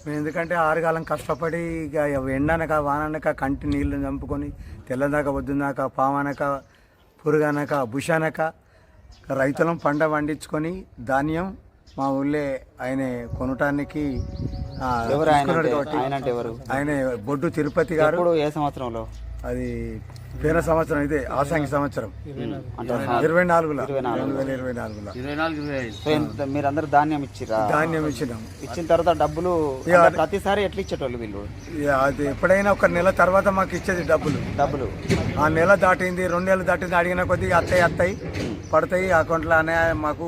మేము ఎందుకంటే ఆరుగాలం కష్టపడి ఇక ఎండనక వాననక కంటి నీళ్లు చంపుకొని తెల్లదాకా వద్దుదాకా పావనక పురుగనక బుషనక రైతులం పంట పండించుకొని ధాన్యం మా ఊళ్ళే ఆయన కొనటానికి ఆయన బొడ్డు తిరుపతి గారు. ఏ సంవత్సరంలో? అది పోయిన సంవత్సరం, ఇదే ఆసాంగి సంవత్సరం 2024లో. మీరందరూ ధాన్యం ఇచ్చిరా? ధాన్యం ఇచ్చినాం. ఇచ్చిన తర్వాత డబ్బులు ప్రతిసారి ఎట్లా ఇచ్చేటోళ్ళు వీళ్ళు? అది ఎప్పుడైనా ఒక నెల తర్వాత మాకు ఇచ్చేది డబ్బులు. ఆ నెల దాటింది, 2 నెలలు దాటింది, అడిగిన కొద్దిగా అత్తయి పడతాయి అకౌంట్లో అనే మాకు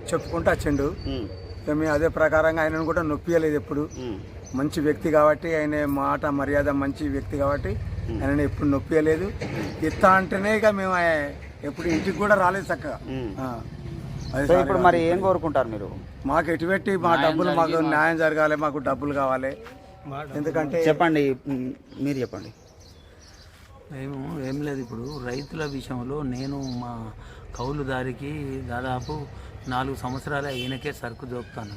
చెప్పుకుంటూ వచ్చిండు. మేము అదే ప్రకారంగా ఆయనను కూడా నొప్పియలేదు ఎప్పుడు. మంచి వ్యక్తి కాబట్టి, ఆయన మాట మర్యాద మంచి వ్యక్తి కాబట్టి ఆయన ఎప్పుడు నొప్పియలేదు. ఇస్తా అంటేనే ఇక మేము ఎప్పుడు ఇంటికి కూడా రాలేదు చక్కగా. ఇప్పుడు మరి ఏం కోరుకుంటారు మీరు? మాకు ఎటుపెట్టి మా డబ్బులు మాకు న్యాయం జరగాలి, మాకు డబ్బులు కావాలి. ఎందుకంటే చెప్పండి, మీరు చెప్పండి. మేము ఏం లేదు, ఇప్పుడు రైతుల విషయంలో నేను మా కౌలుదారికి దాదాపు 4 సంవత్సరాలు ఈయనకే సరుకు జోపుతాను.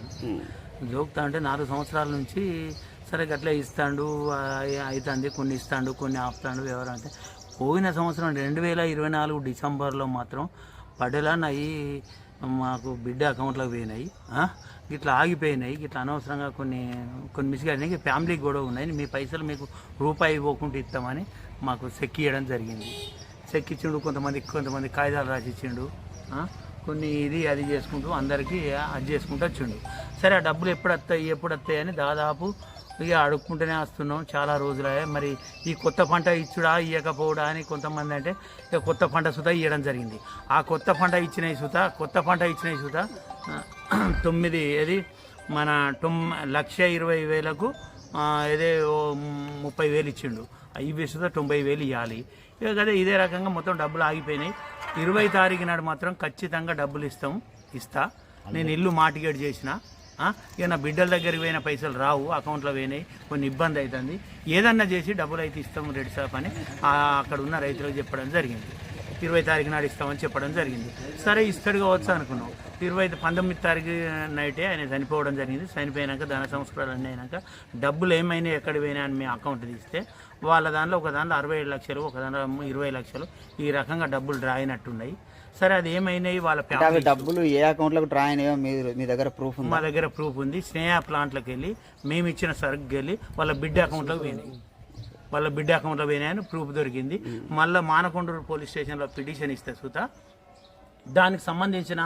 జోపుతా అంటే 4 సంవత్సరాల నుంచి సరే గట్లా ఇస్తాడు, అవుతుంది, కొన్ని ఇస్తాడు, కొన్ని ఆపుతాడు వ్యవహారం. అంటే పోయిన సంవత్సరం 2024 డిసెంబర్లో మాత్రం పడేలానయ్యి మాకు బిడ్డ అకౌంట్లోకి పోయినాయి, ఇట్లా ఆగిపోయినాయి, ఇట్లా అనవసరంగా కొన్ని మిస్గా అయినాయి. ఫ్యామిలీకి గొడవ ఉన్నాయి, మీ పైసలు మీకు రూపాయి ఇవ్వకుండా ఇస్తామని మాకు చెక్ ఇవ్వడం జరిగింది. చెక్ ఇచ్చిండు, కొంతమంది కాగితాలు రాసి ఇచ్చిండు, కొన్ని ఇది అది చేసుకుంటూ అందరికీ అది చేసుకుంటూ వచ్చిండు. సరే ఆ డబ్బులు ఎప్పుడు వస్తాయి అని దాదాపు ఇక అడుక్కుంటూనే వస్తున్నాం చాలా రోజులే. మరి ఈ కొత్త పంట ఇచ్చుడా ఇవ్వకపోవడా అని కొంతమంది అంటే ఇక కొత్త పంట సుతా ఇవ్వడం జరిగింది. ఆ కొత్త పంట ఇచ్చిన సుతా 9 ఏది మన 1,20,000కు ఏదే 30,000 ఇచ్చిండు. ఇవి సుతా 90,000 ఇవ్వాలి. ఇక అదే ఇదే రకంగా మొత్తం డబ్బులు ఆగిపోయినాయి. 20 తారీఖు నాడు మాత్రం ఖచ్చితంగా డబ్బులు ఇస్తా. నేను ఇల్లు మార్టిగేట్ చేసిన, ఇక నా బిడ్డల దగ్గరికి పోయిన పైసలు రావు, అకౌంట్లో పోయినాయి, కొన్ని ఇబ్బంది అవుతుంది, ఏదన్నా చేసి డబ్బులు అయితే ఇస్తాము రెడ్డి సాబ్ అని అక్కడ ఉన్న రైతులకు చెప్పడం జరిగింది. 20 తారీఖు నాడు ఇస్తామని చెప్పడం జరిగింది. సరే ఇస్తాడు కావచ్చు అనుకున్నాం. 19 తారీఖు నైటే ఆయన చనిపోవడం జరిగింది. చనిపోయినాక ధన సంస్కారాలు అన్నీ అయినాక డబ్బులు ఏమైనా ఎక్కడ పోయినా అని మేము అకౌంట్ తీస్తే వాళ్ళ దాంట్లో ఒక దాంట్లో 67 లక్షలు, ఒక దాంట్లో 20 లక్షలు ఈ రకంగా డబ్బులు డ్రా అయినట్టున్నాయి. సరే అది ఏమైనాయి వాళ్ళ డబ్బులు ఏ అకౌంట్లోకి డ్రా అయినాయో మీ దగ్గర ప్రూఫ్? మా దగ్గర ప్రూఫ్ ఉంది. స్నేహ ప్లాంట్లోకి వెళ్ళి మేము ఇచ్చిన సరుకు వెళ్ళి వాళ్ళ బిడ్డ అకౌంట్లోకి పోయినాయని ప్రూఫ్ దొరికింది. మళ్ళీ మానకొండూరు పోలీస్ స్టేషన్లో పిటిషన్ ఇస్తే సుతా దానికి సంబంధించిన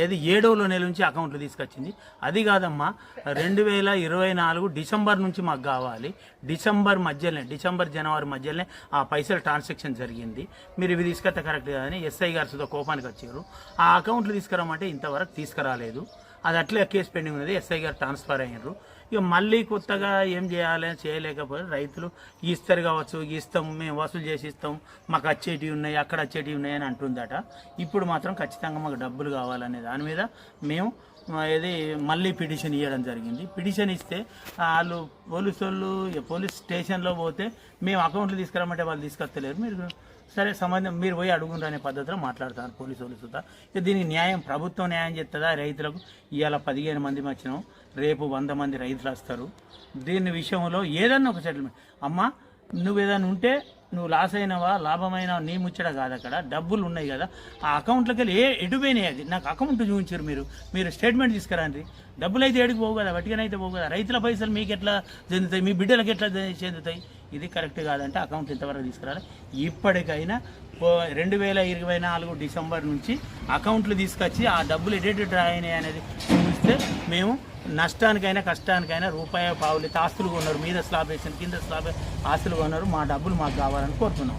ఏది 7వ నెల నుంచి అకౌంట్లు తీసుకొచ్చింది. అది కాదమ్మా, 2024 డిసెంబర్ నుంచి మాకు కావాలి. డిసెంబర్ జనవరి మధ్యలోనే ఆ పైసలు ట్రాన్సాక్షన్ జరిగింది. మీరు ఇవి తీసుకొస్తే కరెక్ట్ కాదని ఎస్ఐ గారు సుధా కోపానికి వచ్చారు. ఆ అకౌంట్లు తీసుకురామంటే ఇంతవరకు తీసుకురాలేదు. అది అట్లే కేసు పెండింగ్ ఉన్నది. ఎస్ఐ గారు ట్రాన్స్ఫర్ అయ్యారు. ఇక మళ్ళీ కొత్తగా ఏం చేయాలి చేయలేకపోతే రైతులు ఇస్తారు కావచ్చు, ఇస్తాం, మేము వసూలు చేసి ఇస్తాం, మాకు వచ్చేటివి ఉన్నాయి, అక్కడ వచ్చేటివి ఉన్నాయి అని అంటుందట. ఇప్పుడు మాత్రం ఖచ్చితంగా మాకు డబ్బులు కావాలనే దాని మీద మేము ఇది మళ్ళీ పిటిషన్ ఇవ్వడం జరిగింది. పిటిషన్ ఇస్తే వాళ్ళు పోలీస్ స్టేషన్లో పోతే మేము అకౌంట్లు తీసుకురామంటే వాళ్ళు తీసుకొస్తలేరు. మీరు సరే సంబంధం మీరు పోయి అడుగుండ్రు అనే పద్ధతిలో మాట్లాడతారు పోలీసు వాళ్ళు సుతా. ఇక దీనికి న్యాయం ప్రభుత్వం న్యాయం చేస్తుందా రైతులకు? ఇవాళ 15 మంది వచ్చినాం, రేపు 100 మంది రైతులు వస్తారు. దీని విషయంలో ఏదన్నా ఒక సెటిల్మెంట్. అమ్మ నువ్వు ఏదైనా ఉంటే నువ్వు లాస్ అయినావా లాభమైనా నీ ముచ్చట కాదు, అక్కడ డబ్బులు ఉన్నాయి కదా ఆ అకౌంట్లోకి వెళ్ళి ఎటుపోయినాయి అది నాకు అకౌంట్ చూపించారు. మీరు స్టేట్మెంట్ తీసుకురండి. డబ్బులు అయితే ఏడికి పోవు కదా, వట్టిగానైతే పోవు కదా. రైతుల పైసలు మీకు ఎట్లా చెందుతాయి, మీ బిడ్డలకు ఎట్లా చెందుతాయి? ఇది కరెక్ట్ కాదంటే అకౌంట్ ఇంతవరకు తీసుకురాలి. ఇప్పటికైనా 2024 డిసెంబర్ నుంచి అకౌంట్లు తీసుకొచ్చి ఆ డబ్బులు ఎటు డ్రా అయినాయి అనేది చూపిస్తే మేము నష్టానికైనా కష్టానికైనా రూపాయి పావులు ఆస్తులు కొన్నారు, మీద స్లాబ్ వేసిన కింద స్లాబ్ ఆస్తులు కొన్నారు, మా డబ్బులు మాకు కావాలని కోరుతున్నాం.